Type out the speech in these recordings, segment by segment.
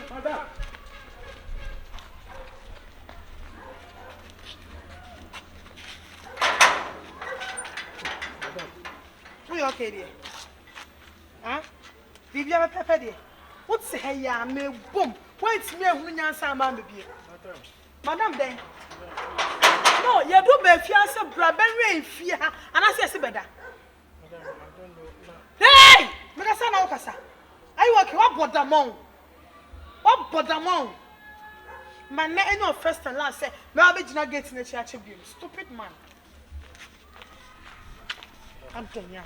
Madam. Are you okay there? Huh? Vivian Pepper there. What's hey ya me boom? What's me who nyansa man be? Madam then. No, you do be fiance brabery fear and I say better. Hey! Make say na okasa. Ayi work what bodamon? What bodamon? Man na any of first and last say me abegina gate na chi bi. Stupid man. I'm done ya.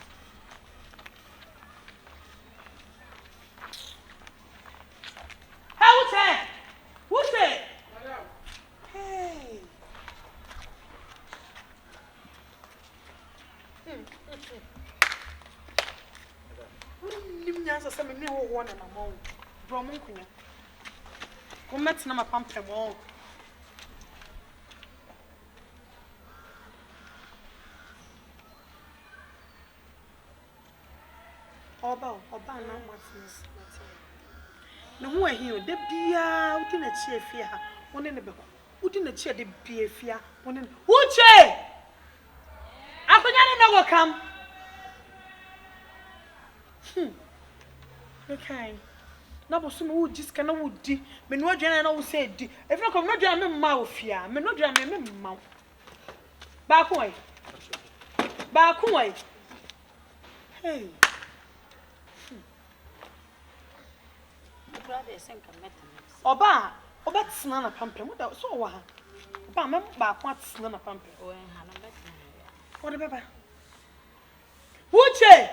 Hey, Uche! Hey. Nimnyansa se me ne wo wo na na mo. Bro mo nkunya. Ko metina ma pampem o. Oba na matins. No ho ahi o de bia udi na chi afia ha. Woni ne beko. Udi na chi de bia afia. Woni Uche! Akonya ne na wo kam. Okay. Na bo so me wo jiska na wo di. Me no adwana na wo say di. If na ko me adwana me ma wo fia. Me no adwana me ma. Ba ko ai. Hey. Oba tsena na pampem. What so wa ha? Oba me ba ko tsena na pampem. O en ha na betina. What the baba? Uche!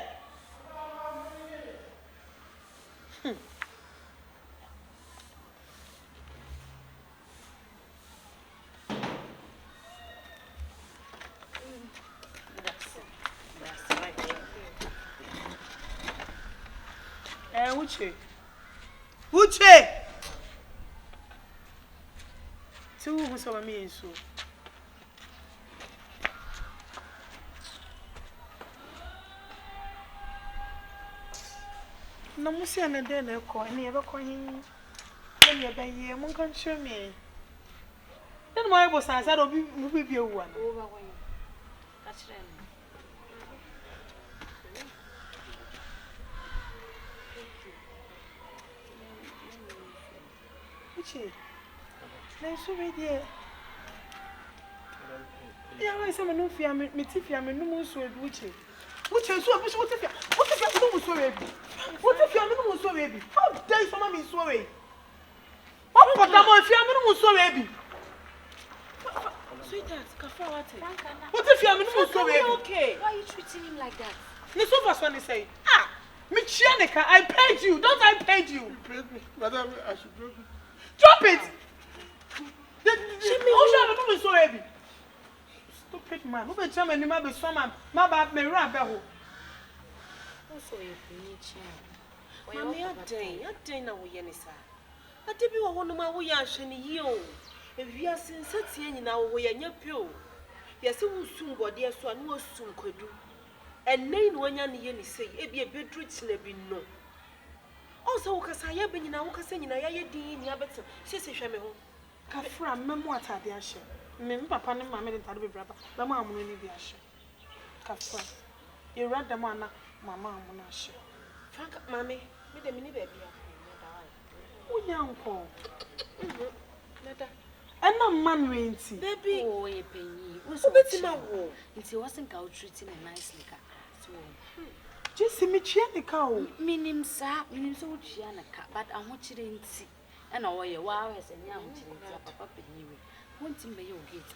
Uche! Tu who saw me so. No musi ana de na ko ni e be ko hin. Ye be ye mun kan show me. Then my boss answered obi mu bi ewu ana. O ba wan. Ka kire me. Uche. Na so be there. Ya wa se me no fia me tifia me no mu so edu Uche. Uche so obi so tifia. Uche fia no mu so edu. Uche fia me no mu so edu. How dare someone be so edu? What put am on fia me no mu so edu. Sweetheart, Franka, what if you are okay? Why are you treating him like that? This was when he say, Michianica, I paid you. Don't I paid you? You paid me. Madam, I should drop it. Drop it! How so heavy? Stupid man. Who be tell me ma be so man? Ma ba me ra be ho. Also you finish. Mami aden na wo ye ni sa. Ade bi wo no ma wo ya ahwe ni yi o. Evia sensatie nyina wo ye nya pio. Yesi wo sum bode so anu wo sum kwadu. Enei no anya ne ye ni sei, e bi bedru china bi no. Also wo kasa ye be nyina wo kasa nyina ya ye din ni abete. Sese hwe me ho. Kafra memo atade ahye. Me papa ne mama de tade bebraba. Ba ma amuno ni bi ahye. Kafra. You read them ana mama amuno ahye. Franka mami, me de mini baby a. Unyanko. Nada. Ana man wenti. Baby. Oh, ye penny. Ubetima wo. It wasn't cow treating him nicely. So, just me chianica. Minim sa, minim so chianica, but I want you to see. And I wear wow as a young papa penny. Won't him be your gate.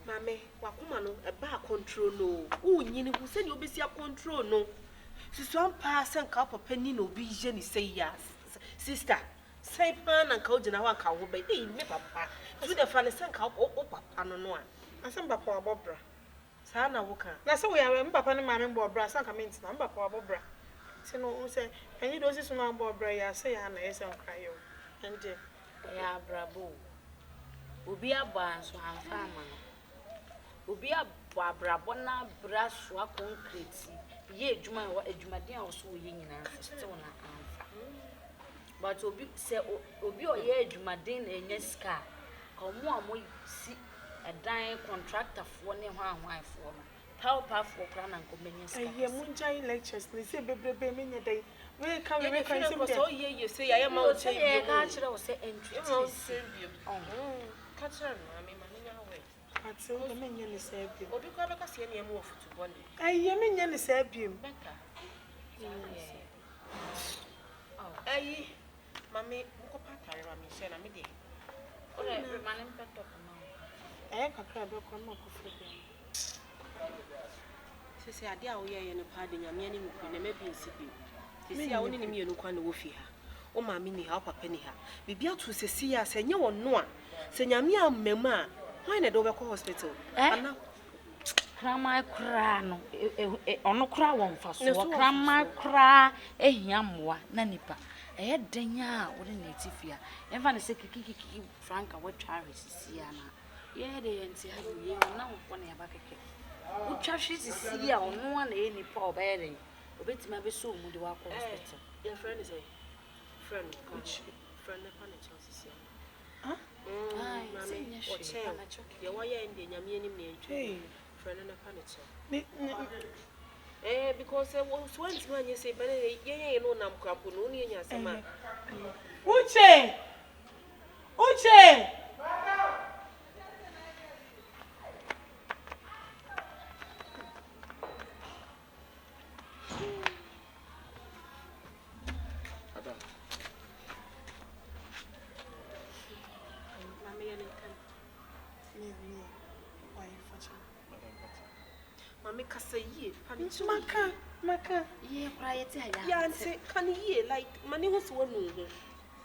Mame, wakuma no a back control no. Oh, you know who said you'll be control no. Sister one pass and cup of penny no be jenny say yes. Sister, say pan and cold in our cow by the papa. To the fan and cup or papa no one. I send papa Bobra. Sana Woka. That's how we are papa and mammy Bobra, some comments, number papa Bobra. So no say, and you don't see some Bobra, I say, and I say, cry you. And yeah, bravo. Ubia bans one farmer. Ubia Barbara Bona brass wa concrete. ye adwuma wa adwumaden a so ye nyina still na amfa but obi say obi o ye adwumaden na enya sika ka mo amo si edan contractor fo ne ho ahwanfo no power for kra na nko menya sika ye munjai lectures ni se bebrebe menye dai we ka ye we kan sim de so ye say ya ma o say ye ka kire o say entry ka kire no ami ma nya we ati o menye ni se bi obi kwa be ka se ne mu football ye menye ni se bi beka ayi mami mko patare ma mi se na mi de ore mane mpeto kuma kakra be ko ma ko fi sisi ade a wo ye ne pa de nyame ani mku na mabi nsibi sisi a wo ne ne mienu kwa na wo fi ha o ma mi ni ha o papa ni ha bibia to sisi a se nye wo no a se nyame amam a why na do be ko hospital ana krama kra no ono kra wo mfa so krama kra ehia moa na nipa denya wo ne netifia emfa ne se kiki Franka wo twa resisi ana ye de yenti ha ye na wo fo na ya ba keke wo twa resisi a ono a na ye nipa obere obetima be so mu de wa ko hospital your friend is a friend coach friend na pa na chances ya mami Uche ye wa ye ndi nyame anim na entwe friend na pa na cha because once man you say bane ye no nam krapo no ni nya asema Uche Mami kasa ye maka ye kra ye ti ha ya ante kan ye like mani ho so no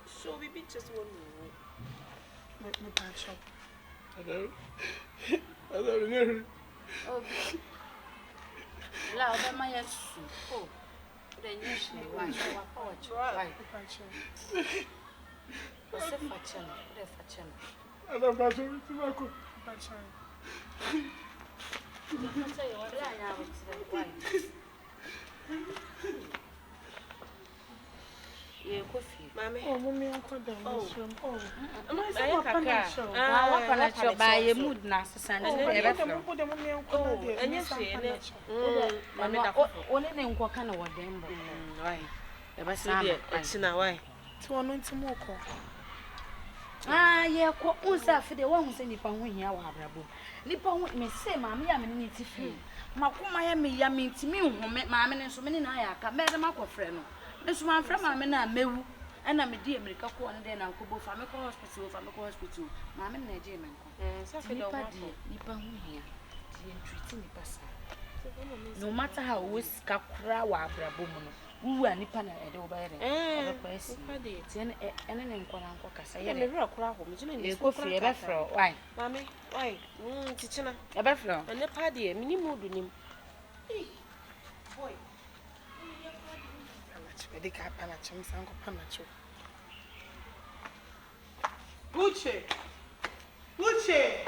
so we be just one no me pa shop la oba ma ya su de Nyash ni wa wa pa wa pa shop o se fa chana de fa chana Ana ba so ti ma ko. pa shop ye kofi mami mummy unko da mushroom ayi kaka wa pana cho ba ye mood na sesa ne e be flo ko da mummy unko da de enye hwe ne mami da ko one ne nko ka na wo dem bo why e ba se de china why ti wono ntimo ko ye ko unsa fide wa hu se nipa hu hia wa abrabo nipa hu me se mami ya me ne ti fi makoma ya me ntimi hu me mami ne so me ne na ya ka me de makofre no ne so man fra mami na mewu ana me di America ko ne de na ko bo fa me ko hospital mami na je me nko sa fe do nipa hu hia ti entreat nipa sa no matter how we ska kra wa abrabo mu no wuwa nipa na ede wo ba yere e ba kwasi ti ene ne nko na nko kasa yere me bra kra ho me jina ni ko fi e ba fro why mami why ti china e ba fro ene pa de mini mood nim boy de ka pa na chum sanko pa na chu Uche